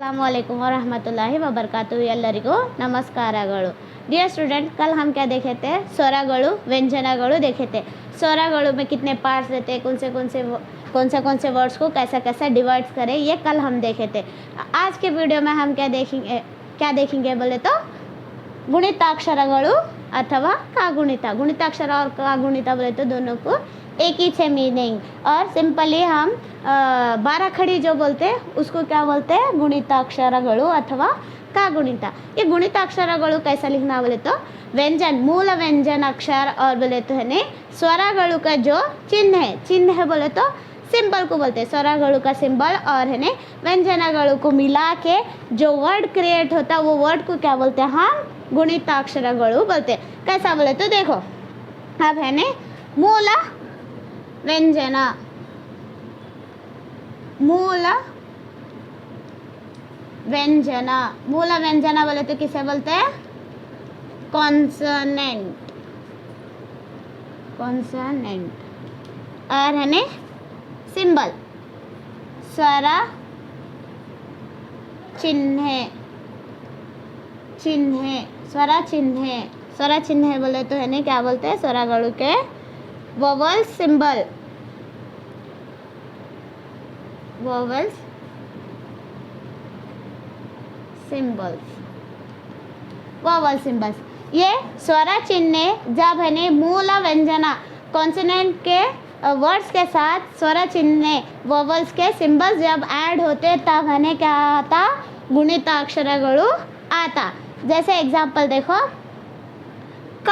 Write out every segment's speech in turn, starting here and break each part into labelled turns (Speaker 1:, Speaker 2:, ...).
Speaker 1: अस्सलामुअलैकुम वरहमतुल्लाहि वबरकातुहू ಎಲ್ಲರಿಗೂ ನಮಸ್ಕಾರಗಳು डियर स्टूडेंट कल हम क्या देखे थे स्वरಗಳು व्यंजनಗಳು देखे थे स्वरಗಳು में कितने पार्ट्स रहते हैं कौन से वर्ड्स को कैसा कैसा डिवाइड करें ये कल हम देखे थे। आज के वीडियो में हम क्या देखेंगे बोले तो गुणिताक्षरಗಳು अथवा कागुणित गुणिताक्षर और कागुणित बोले तो दोनों को एक ही है मीनिंग। और सिंपली हम 12 खड़ी जो बोलते हैं उसको क्या बोलते हैं गुणिताक्षरಗಳು अथवा कागुणित। ये गुणिताक्षरಗಳು कैसा लिखना बोले तो व्यंजन मूल व्यंजन अक्षर और बोले तो है स्वरಗಳು का जो चिन्ह है बोले तो सिंबल को बोलते हैं स्वरಗಳು का सिंबल। और है व्यंजनಗಳು को मिला के जो वर्ड क्रिएट होता है वो वर्ड को क्या बोलते हैं हम गुणिताक्षरಗಳು बोलते हैं। कैसा बोले तो देखो अब है मूल व्यंजन मूल व्यंजन बोले तो किसे बोलते हैं कॉन्सोनेंट और है सिंबल स्वर स्वर चिन्ह बोले तो है क्या बोलते हैं स्वरಗಳು के वोवल सिंबल्स ये स्वर चिन्ह जब है मूल व्यंजन कॉन्सोनेंट के वर्ड्स के साथ स्वर चिन्ह वोवल्स के सिंबल्स जब ऐड होते तब है क्या आता गुणिताक्षरಗಳು आता। जैसे एग्जाम्पल देखो क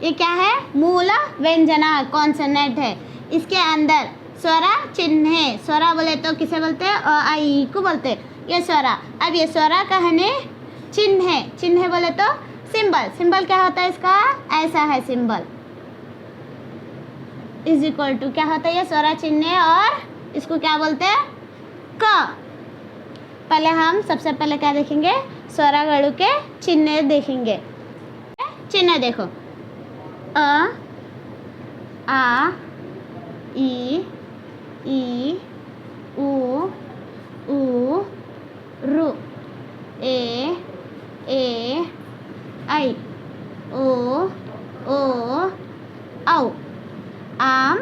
Speaker 1: ये क्या है मूल व्यंजन कॉन्सोनेंट है इसके अंदर स्वर चिन्ह है। स्वर बोले तो किसे बोलते हैं आई को बोलते हैं ये स्वर। अब ये स्वर का है चिन्ह बोले तो सिंबल क्या होता है इसका ऐसा है सिंबल इज इक्वल टू क्या होता है ये स्वर चिन्ह और इसको क्या बोलते हैं क। पहले हम सबसे पहले क्या देखेंगे स्वरಗಳು के चिन्ह देखेंगे। चिन्ह देखो अ आ ई उ रु ए ऐ ओ औ आम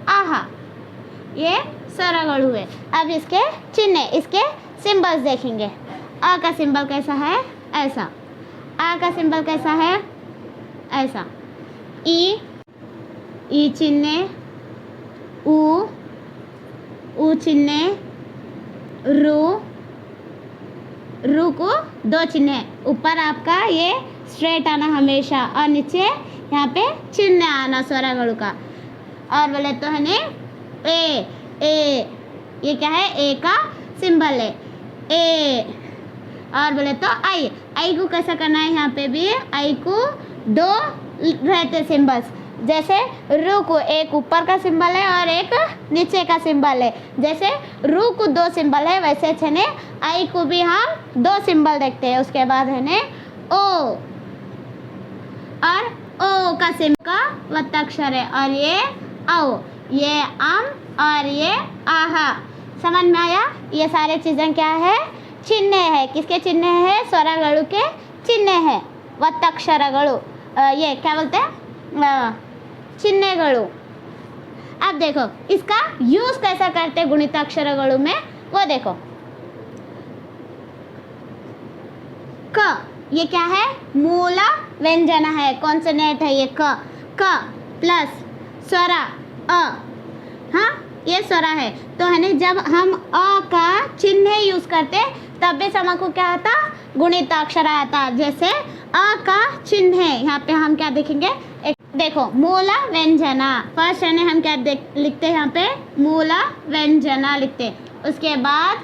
Speaker 1: आहा ये स्वरಗಳು हुए। अब इसके चिन्ह इसके सिंबल्स देखेंगे। आ का सिंबल कैसा है ऐसा, आ का सिंबल कैसा है ऐसा, ई चिन्ह उ चिन्ह रू को दो चिन्ह ऊपर आपका ये स्ट्रेट आना हमेशा और नीचे यहाँ पे चिन्ह आना स्वरಗಳು का। और बोले तो है ए ये क्या है ए का सिंबल है ए। और बोले तो आई को कैसा करना है यहाँ पे भी आई को दो रहते सिंबल्स। जैसे रू को एक ऊपर का सिंबल है और एक नीचे का सिंबल है। जैसे रू को दो सिंबल है वैसे छने आई को भी हम दो सिंबल देखते हैं। उसके बाद है ओ और ओ का सिंबल का वत्ताक्षर है और ये औ ये आम और ये आहा। समझ में आया ये सारे चीज़ें क्या है चिन्ह है। किसके चिन्ह है स्वरಗಳು के चिन्ह है वत्ताक्षरಗಳು ये क्या बोलते हैं चिन्हಗಳು। अब देखो इसका यूज कैसा करते हैं गुणिताक्षरಗಳು में वो देखो क ये क्या है मूल व्यंजन है कॉन्सोनेंट है ये क प्लस स्वर अ हाँ ये स्वर है तो है जब हम अ का चिन्ह यूज करते तब भी समय को क्या आता गुणिताक्षर आता। जैसे अ का चिन्ह है यहाँ पे हम क्या देखेंगे देखो मूल व्यंजना फर्स्ट है हम क्या लिखते हैं यहाँ पे मूल व्यंजना लिखते हैं। उसके बाद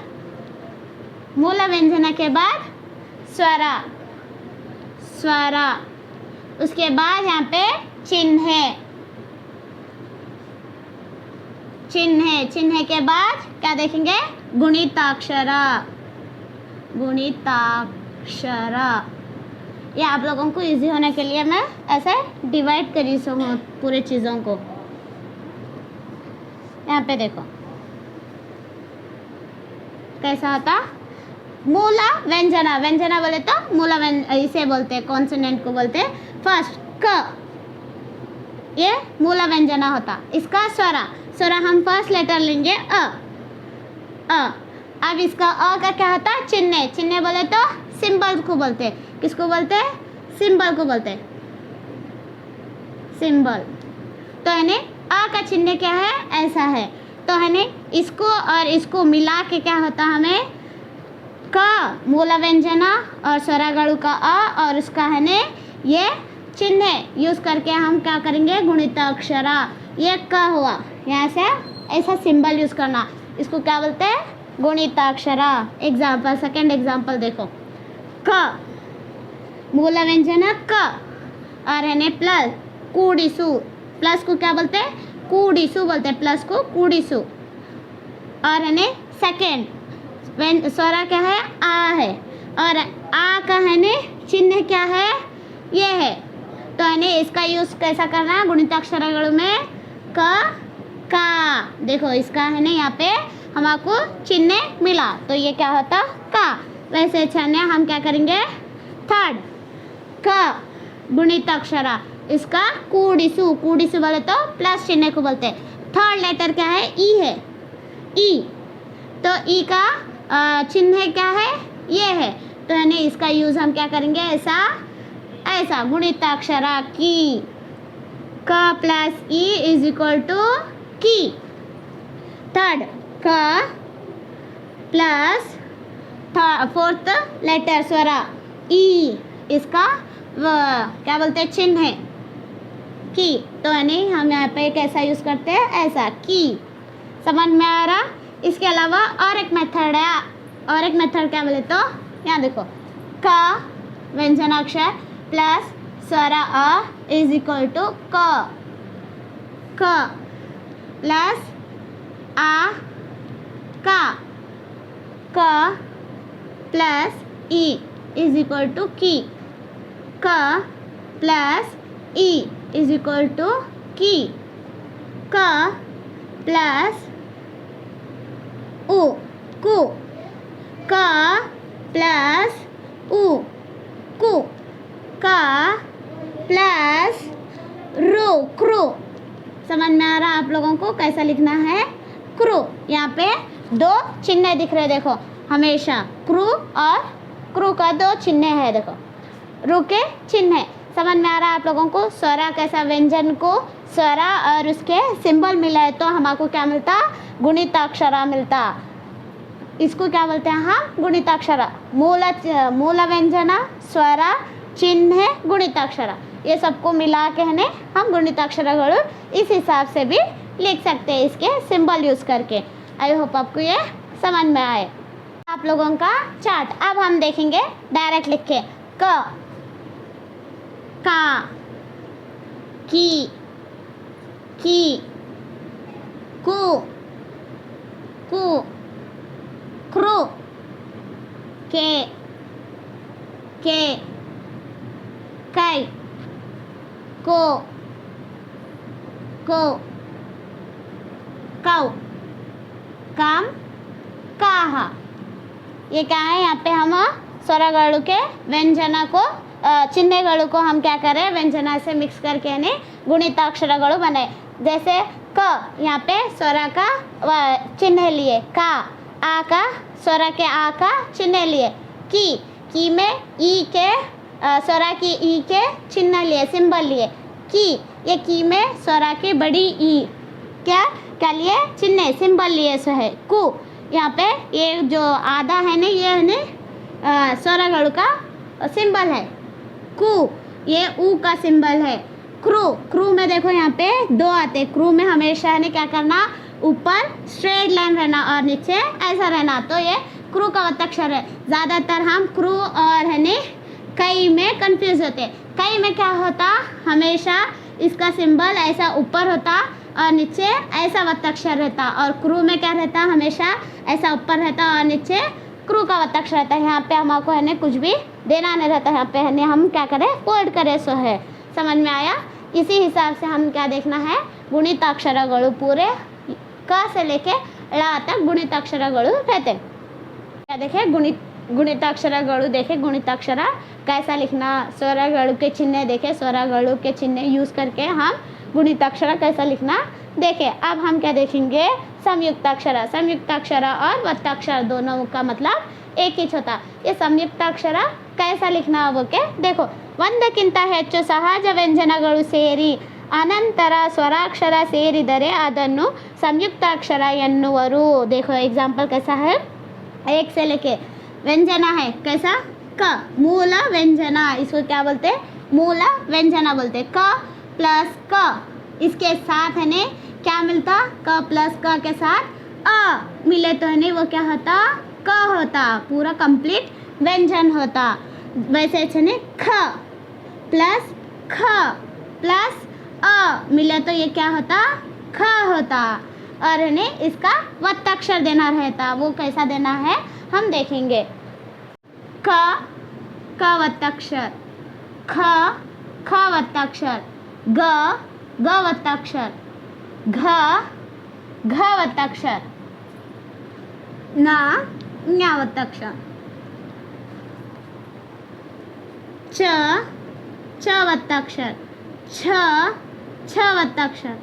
Speaker 1: मूल व्यंजना के बाद स्वर उसके बाद यहाँ पे चिन्ह के बाद क्या देखेंगे गुणिताक्षर। ये आप लोगों को इजी होने के लिए मैं ऐसे डिवाइड करी हूँ पूरे चीज़ों को। यहाँ पे देखो कैसा होता, मूल व्यंजना, व्यंजना बोले तो मूल इसे बोलते हैं, कॉन्सोनेंट को बोलते हैं फर्स्ट क, ये मूल व्यंजना होता। इसका स्वरा हम फर्स्ट लेटर लेंगे अ। अब इसका अ का क्या होता है, चिन्ह, चिन्ह बोले तो सिंबल को बोलते हैं, किसको बोलते हैं, सिंबल को बोलते हैं, सिंबल। तो है अ का चिन्ह क्या है, ऐसा है। तो है इसको और इसको मिला के क्या होता हमें, क मूल व्यंजना और स्वरागणु का अ और उसका है ये चिन्ह यूज करके हम क्या करेंगे, गुणिताक्षरा। ये क हुआ, यहाँ से ऐसा सिंबल यूज करना, इसको क्या बोलते हैं, गुणिताक्षरा। एग्जाम्पल, सेकेंड एग्जाम्पल देखो, क मूल व्यंजना क और है प्लस कूड़ीसु, प्लस को क्या बोलते हैं, कूड़ीसु बोलते हैं, प्लस को कूड़ीसु। और है सेकेंड स्वरा क्या है, आ है, और आ का है चिन्ह क्या है, ये है। तो है इसका यूज कैसा करना है, गुणिताक्षरगणु में क का। देखो इसका है यहाँ पे हमको चिन्ह मिला, तो ये क्या होता, का। वैसे छाने हम क्या करेंगे, थर्ड क गुणिताक्षरा, इसका कूड़ीसु, कूड़ीसु बोले तो प्लस चिन्ह को बोलते हैं। थर्ड लेटर क्या है, ई है, ई। तो ई का चिन्ह क्या है, ये है। तो है इसका यूज हम क्या करेंगे, ऐसा ऐसा गुणिताक्षरा की, क प्लस ई इज इक्वल टू की। थर्ड क प्लस फोर्थ लेटर स्वरा ई, इसका क्या बोलते हैं, चिन्ह है की। तो है हम यहाँ पे कैसा यूज करते हैं, ऐसा की। समझ में आ रहा। इसके अलावा और एक मेथड है, और एक मेथड क्या बोले तो यहाँ देखो, क व्यंजनाक्षर प्लस स्वरा अ इज इक्वल टू क प्लस आ का, क प्लस ई इज इक्वल टू की, क प्लस ई इज इक्वल टू की, क प्लस उ कु, क प्लस उ कु, क प्लस रू क्रू। समझ में आ रहा आप लोगों को कैसा लिखना है, क्रू। यहाँ पे दो चिन्ह दिख रहे, देखो हमेशा क्रू और क्रू का दो चिन्ह है, देखो रू के चिन्ह। समझ में आ रहा है आप लोगों को। स्वरा कैसा, व्यंजन को स्वरा और उसके सिंबल मिला है तो हमको क्या मिलता, गुणिताक्षरा मिलता। इसको क्या बोलते हैं हम, गुणिताक्षरा। मूल व्यंजना, स्वरा, चिन्ह, गुणिताक्षरा, ये सबको मिला के है हम गुणिताक्षरगणु इस हिसाब से भी लिख सकते हैं, इसके सिंबल यूज करके। आई होप आपको ये समझ में आए। आप लोगों का चार्ट अब हम देखेंगे, डायरेक्ट लिख के, क का, की कु क्रू, के कै, को कौ, काम, काहा। ये क्या है, यहाँ पे हम स्वरगणु के व्यंजना को चिन्हगणु को हम क्या करें, व्यंजना से मिक्स करके ने गुणिताक्षरगणु बनाए। जैसे क, यहाँ पे स्वरा का चिन्ह लिए, का आ का स्वरा के आ का चिन्ह लिए, की में ई के स्वरा की ई के चिन्ह लिए, सिंबल लिए, की, ये की में स्वरा की बड़ी ई क्या लिए, चिन्ह सिंबल लिए सो है। कु, यहाँ पे ये जो आधा है ना, ये है ना स्वरगणु का सिंबल है। कु, ये ऊ का सिंबल है। क्रू में देखो यहाँ पे दो आते, क्रू में हमेशा है ना क्या करना, ऊपर स्ट्रेट लाइन रहना और नीचे ऐसा रहना, तो ये क्रू का वत्ताक्षर है। ज़्यादातर हम क्रू और है ना कई में कंफ्यूज होते। कई में क्या होता, हमेशा इसका सिंबल ऐसा ऊपर होता और नीचे ऐसा वत्ताक्षर रहता, और क्रू में क्या रहता, हमेशा ऐसा ऊपर रहता और नीचे क्रू का वत्ताक्षर रहता है। यहाँ पे हमको है ना कुछ भी देना नहीं रहता, यहाँ पे है ना हम क्या करें, फोल्ड करें सो है। समझ में आया। इसी हिसाब से हम क्या देखना है, गुणिताक्षरगणु पूरे क से लेके ला तक गुणिताक्षरगणु रहते। क्या देखे ಗುಣಿತಾಕ್ಷರಗಳು देखे गुणिताक्षर कैसा लिखना, स्वरಗಳು के चिन्ह देखे, स्वरಗಳು के चिन्ह यूज करके हम गुणिताक्षर कैसा लिखना देखे। अब हम क्या देखेंगे, संयुक्ताक्षर। संयुक्ताक्षर और वत्ताक्षर दोनों का मतलब एक ही होता। ये ಸಂಯುಕ್ತಾಕ್ಷರ कैसा लिखना वो के देखो, ಒಂದಕ್ಕಿಂತ ಹೆಚ್ಚು ಸಹಜ ವ್ಯಂಜನಗಳು ಸೇರಿ ಅನಂತರ ಸ್ವರಾಕ್ಷರ ಸೇರಿದರೆ ಅದನ್ನು ಸಂಯುಕ್ತಾಕ್ಷರ ಎನ್ನುವರು। देखो एग्जाम्पल कैसा है, एक से लेके व्यंजना है कैसा, क मूल व्यंजना, इसको क्या बोलते हैं, मूल व्यंजना बोलते हैं। क प्लस क इसके साथ है ने क्या मिलता, क प्लस क के साथ अ मिले तो है ने वो क्या होता, क होता, पूरा कंप्लीट व्यंजन होता। वैसे है ने ख प्लस अ मिले तो ये क्या होता, ख होता। और है ने इसका वत्ताक्षर देना रहता, वो कैसा देना है हम देखेंगे। क वत्ताक्षर, ख वत्ताक्षर, ग वत्ताक्षर, घ वत्ताक्षर, ञ वत्ताक्षर, च वत्ताक्षर, छ वत्ताक्षर,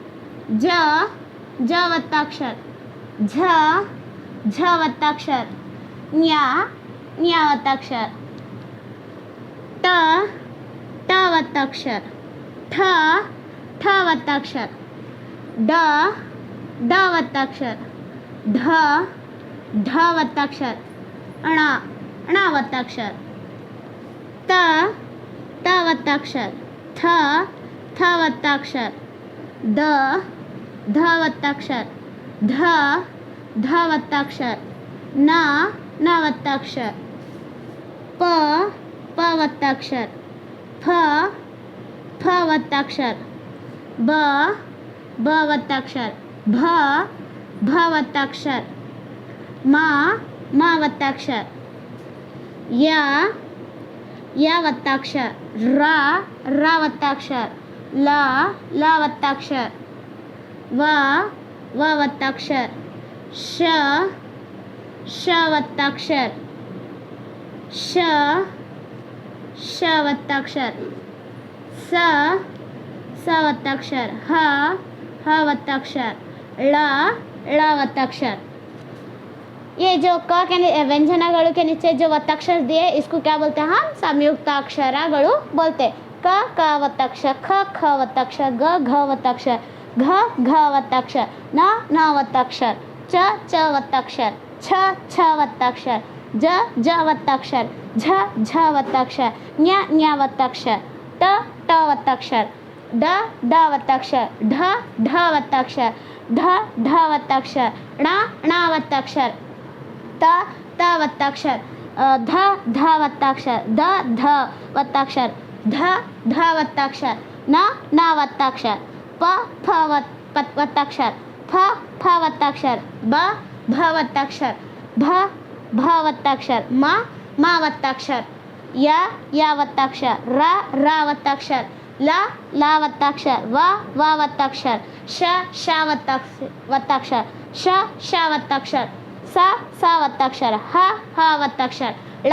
Speaker 1: ज वत्ताक्षर, झ वत्ताक्षर, ञ वत्ताक्षर, ट वत्ताक्षर, ठ वत्ताक्षर, ड वत्ताक्षर, ढ वत्ताक्षर, ण वत्ताक्षर, त वत्ताक्षर, थ वत्ताक्षर, द वत्ताक्षर, ध वत्ताक्षर, न वत्ताक्षर, प वत्ताक्षर, फ वत्ताक्षर, ब वत्ताक्षर, भ वत्ताक्षर, म वत्ताक्षर, य वत्ताक्षर, र वत्ताक्षर, ल वत्ताक्षर, व वत्ताक्षर, श वत्ताक्षर, श वत्ताक्षर, स वत्ताक्षर, ह वत्ताक्षर, ळ वत्ताक्षर। ये जो क के व्यंजनಗಳು के नीचे जो वत्ताक्षर दिए इसको क्या बोलते हैं हम, संयुक्ताक्षरಗಳು बोलते। क वत्ताक्षर, ख वत्ताक्षर, घ वत्ताक्षर, घ वत्ताक्षर, न वत्ताक्षर, च वत्ताक्षर, छ वत्ताक्षर, ज वत्ताक्षर, झ वत्ताक्षर, ञ वत्ताक्षर, ट वत्ताक्षर, ड वत्ताक्षर, ढ वत्ताक्षर, ढ वत्ताक्षर, ण वत्ताक्षर, त वत्ताक्षर, ध वत्ताक्षर, द वत्ताक्षर, ध वत्ताक्षर, न वत्ताक्षर, प वत्ताक्षर, फ वत्ताक्षर, ब वत्ताक्षर, भ वत्ताक्षर, म वत्ताक्षर, य वत्ताक्षर, र वत्ताक्षर, ल वत्ताक्षर, व वत्ताक्षर, श वत्ताक्षर, श वत्ताक्षर, स वत्ताक्षर, ह वत्ताक्षर, ळ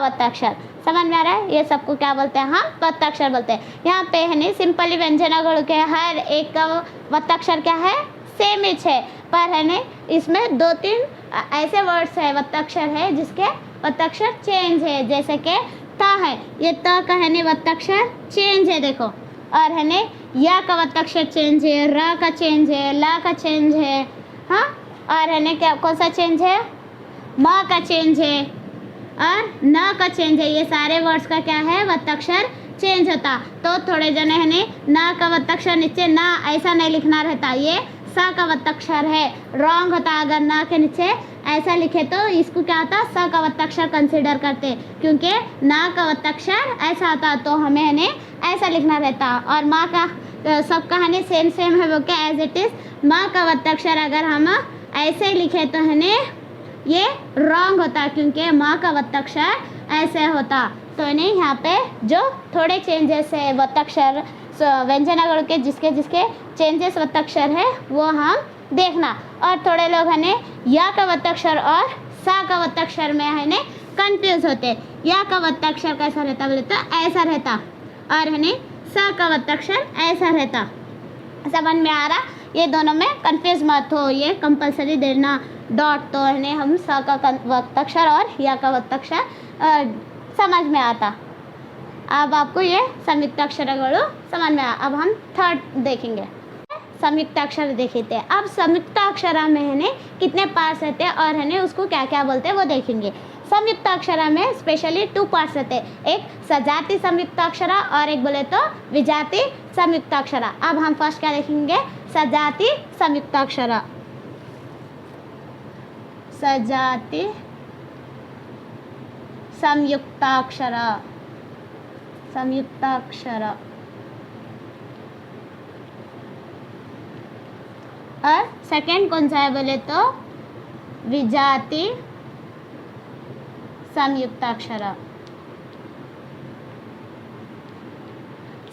Speaker 1: वत्ताक्षर। समझ में आ रहा है, ये सबको क्या बोलते हैं हम, वत्ताक्षर बोलते हैं। यहाँ पे है नहीं सिंपली व्यंजनಗಳು के हर एक का वत्ताक्षर क्या है, सेम ही है, पर है नहीं इसमें 2-3 ऐसे वर्ड्स है वत्ताक्षर है जिसके वत्ताक्षर चेंज है। जैसे कि त है, ये त का है नहीं वत्ताक्षर चेंज है देखो, और है नहीं या का वत्ताक्षर चेंज है, र का चेंज है, ला का चेंज है, हाँ, और है नहीं क्या कौन सा चेंज है, म का चेंज है और न का चेंज है। ये सारे वर्ड्स का क्या है, वत्ताक्षर चेंज होता। तो थोड़े जने है नहीं न का वत्ताक्षर नीचे न ऐसा नहीं लिखना रहता, ये स का वत्ताक्षर है, रॉन्ग होता। अगर न के नीचे ऐसा लिखे तो इसको क्या होता, स का वत्ताक्षर कंसीडर करते, क्योंकि न का वत्ताक्षर ऐसा होता तो हमें है नहीं ऐसा लिखना रहता। और माँ का सब कहानी सेम है वो क्या एज इट इज़। माँ का वत्ताक्षर अगर हम ऐसे ही लिखे तो है नहीं ये रॉन्ग होता, क्योंकि माँ का वत्ताक्षर ऐसे होता। तो नहीं यहाँ पे जो थोड़े चेंजेस है वत्ताक्षर व्यंजनಗಳು के जिसके चेंजेस वत्ताक्षर है वो हम देखना। और थोड़े लोग है ने या का वत्ताक्षर और सा का वत्ताक्षर में है ने कंफ्यूज होते। या का वत्ताक्षर कैसा रहता बोले तो ऐसा रहता, और है ने सा का वत्ताक्षर ऐसा रहता। समझ में आ रहा? ये दोनों में कंफ्यूज मत हो, ये कंपलसरी देना डॉट। तो है ने हम सा का वत्ताक्षर और या का वत्ताक्षर समझ में आता। अब आपको ये संयुक्त अक्षरಗಳು समझ में आ। अब हम थर्ड देखेंगे, संयुक्त अक्षर देखते हैं। अब संयुक्त अक्षर में है ने कितने पार्ट्स रहते हैं और है ने उसको क्या क्या बोलते हैं वो देखेंगे। संयुक्त अक्षर में स्पेशली 2 पार्ट्स रहते हैं, एक सजाती संयुक्त अक्षर और एक बोले तो विजाति संयुक्त अक्षर। अब हम फर्स्ट क्या देखेंगे, सजाती संयुक्त अक्षर। सजाती संयुक्ताक्षर, संयुक्ताक्षर। और सेकंड कौन सा है बोले तो विजाति संयुक्ताक्षर।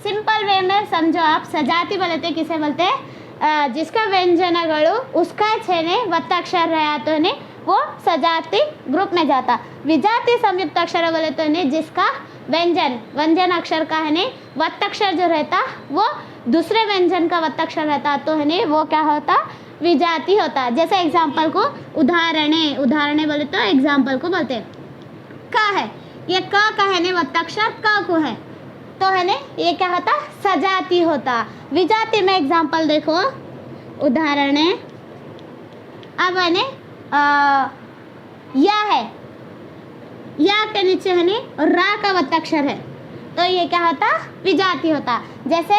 Speaker 1: सिंपल वे में समझो आप, सजाती बोलते किसे बोलते हैं, जिसका व्यंजनಗಳು उसका छेने वत्ताक्षर रहा तो ने वो सजाती ग्रुप में जाता। विजाति संयुक्त अक्षर बोले तो ने जिसका व्यंजन अक्षर का है ने वत्ताक्षर जो रहता वो दूसरे व्यंजन का वत्ताक्षर रहता तो है ने वो क्या होता, विजाति होता। जैसे एग्जाम्पल को उदाहरणे बोले तो एग्जाम्पल को बोलते का है, ये का है ने वत्ताक्षर का को है तो है ने ये क्या होता, सजाती होता। विजाति में एग्जाम्पल देखो, उदाहरण है अब है ने या है, या के नीचे है ने रा का वत्ताक्षर है तो ये क्या होता, विजाति होता। जैसे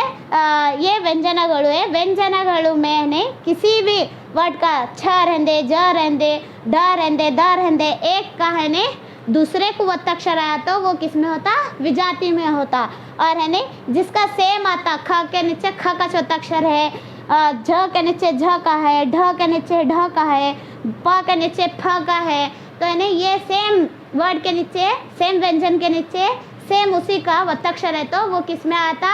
Speaker 1: ये व्यंजनಗಳು है, व्यंजनಗಳು में ने किसी भी वर्ड का छ रहंदे, ज रहंदे, ड रहंदे, द रहंदे, एक का है ने दूसरे को वत्ताक्षर आया तो वो किस में होता, विजाति में होता। और है ने जिसका सेम आता, ख के नीचे ख का वत्ताक्षर है, झ के नीचे झ का है, ढ के नीचे ढ का है, प के नीचे फ का है तो है ने ये सेम वर्ड के नीचे, सेम व्यंजन के नीचे सेम उसी का वत्ताक्षर है तो वो किस में आता,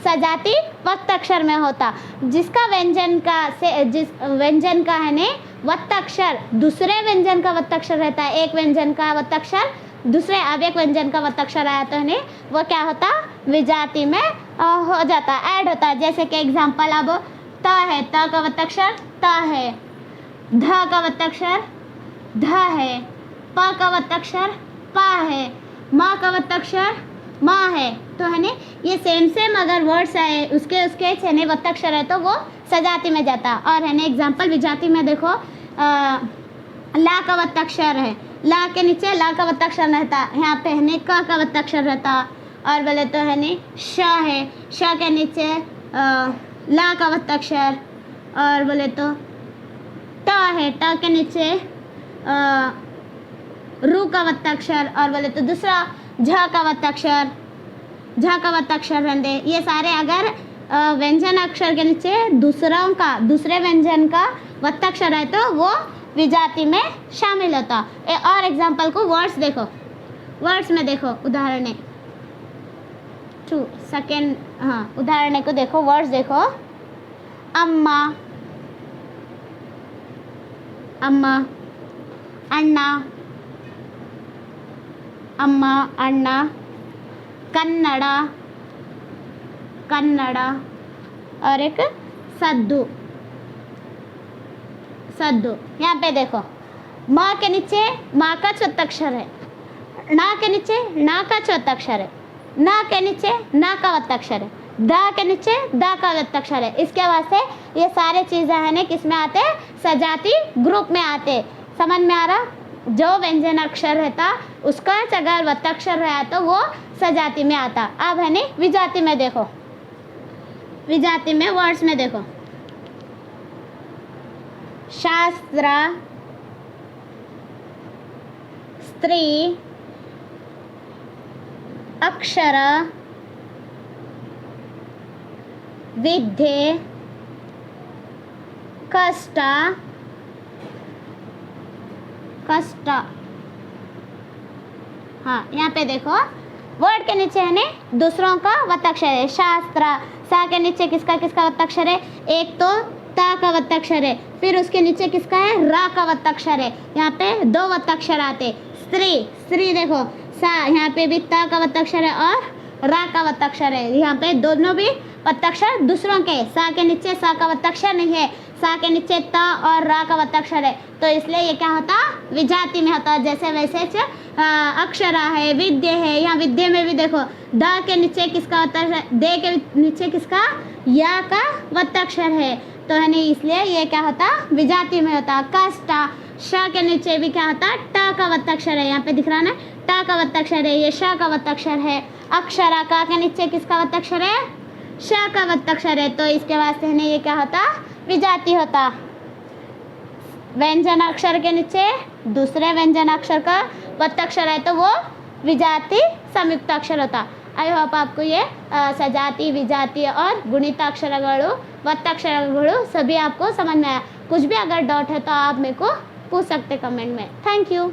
Speaker 1: सजाती वत्ताक्षर में होता। जिसका व्यंजन का जिस व्यंजन का है ने वत्ताक्षर दूसरे व्यंजन का वत्ताक्षर रहता है, एक व्यंजन का वत्ताक्षर दूसरे अब एक व्यंजन का वत्ताक्षर आया तो है ने वो क्या होता, विजाति में हो जाता, ऐड होता। जैसे कि एग्जाम्पल अब त है, त का वत्ताक्षर त है, ध का वत्ताक्षर ध है, प का वत्ताक्षर पा है, माँ का वत्ताक्षर माँ है तो है ने ये सेम अगर वर्ड्स आए उसके छेने वत्ताक्षर है तो वो सजाति में जाता। और है ने एग्जाम्पल विजाति में देखो, ला का वत्ताक्षर है, ला के नीचे ला का वत्ताक्षर रहता, यहाँ पे है ने क का वत्ताक्षर रहता। और बोले तो है ने श है, श के नीचे ला का वत्ताक्षर। और बोले तो ट है, ट के नीचे रू का वत्ताक्षर। और बोले तो दूसरा झ का वत्ताक्षर, झ का वत्ताक्षर रहते। ये सारे अगर व्यंजन अक्षर के नीचे दूसरे व्यंजन का वत्ताक्षर है तो वो विजाति में शामिल होता। और एग्जाम्पल को वर्ड्स देखो, वर्ड्स में देखो उदाहरण 2 सेकेंड, हाँ उदाहरण को देखो, वर्ड्स देखो, अम्मा, अम्मा, अन्ना, अम्मा, अन्ना, कन्नड़, कन्नड़, और एक सद्दू, सद्दू। यहाँ पे देखो, माँ के नीचे माँ का वत्ताक्षर है, ना के नीचे ना का वत्ताक्षर है, ना के नीचे ना का वत्ताक्षर है, दा के नीचे दा का वत्ताक्षर है। इसके वास्ते ये सारे चीज़ें हैं ने किस में आते, सजाती ग्रुप में आते। समझ में आ रहा? जो व्यंजन अक्षर रहता उसका अगर वत्ताक्षर रहा तो वो सजाति में आता। अब है ने विजाति में देखो, विजाति में वर्ड्स में देखो, शास्त्र, स्त्री, अक्षर, विद्ये, कष्ट, कष्ट। हाँ यहाँ पे देखो वर्ड के नीचे है ने दूसरों का वत्ताक्षर है। शास्त्र, सा के नीचे किसका किसका वत्ताक्षर है, एक तो ता का वत्ताक्षर है, फिर उसके नीचे किसका है, रा का वत्ताक्षर है। यहाँ पे 2 वत्ताक्षर आते, स्त्री, स्त्री देखो सा, यहाँ पे भी ता का वत्ताक्षर है और रा का वत्ताक्षर है। यहाँ पे दोनों भी वत्ताक्षर दूसरों के, सा के नीचे सा का वत्ताक्षर नहीं है, सा के नीचे ता और रा का वत्ताक्षर है, तो इसलिए ये क्या होता, विजाति में होता। जैसे वैसे अक्षरा है, विद्य है, यहाँ विद्य में भी देखो द के नीचे किसका वत्ताक्षर, दे के नीचे किसका, या का वत्ताक्षर है, तो है नहीं, इसलिए ये क्या होता, विजाति में होता। कष्टा, श के नीचे भी क्या होता, ट का वत्ताक्षर है, यहाँ पे दिख रहा ना, ट का वत्ताक्षर है, ये श का वत्ताक्षर है। अक्षरा, का के नीचे किसका वत्ताक्षर है, श का वत्ताक्षर है, तो इसके वास्ते है ये क्या होता, विजाति होता। व्यंजन अक्षर के नीचे दूसरे व्यंजन अक्षर का वत्ताक्षर है, तो वो विजाति संयुक्त अक्षर होता। आई होप आपको ये सजाति, विजाति और गुणित अक्षरಗಳು, वत्ताक्षरಗಳು सभी आपको समझ में आया। कुछ भी अगर डाउट है तो आप मेरे को पूछ सकते कमेंट में। Thank you.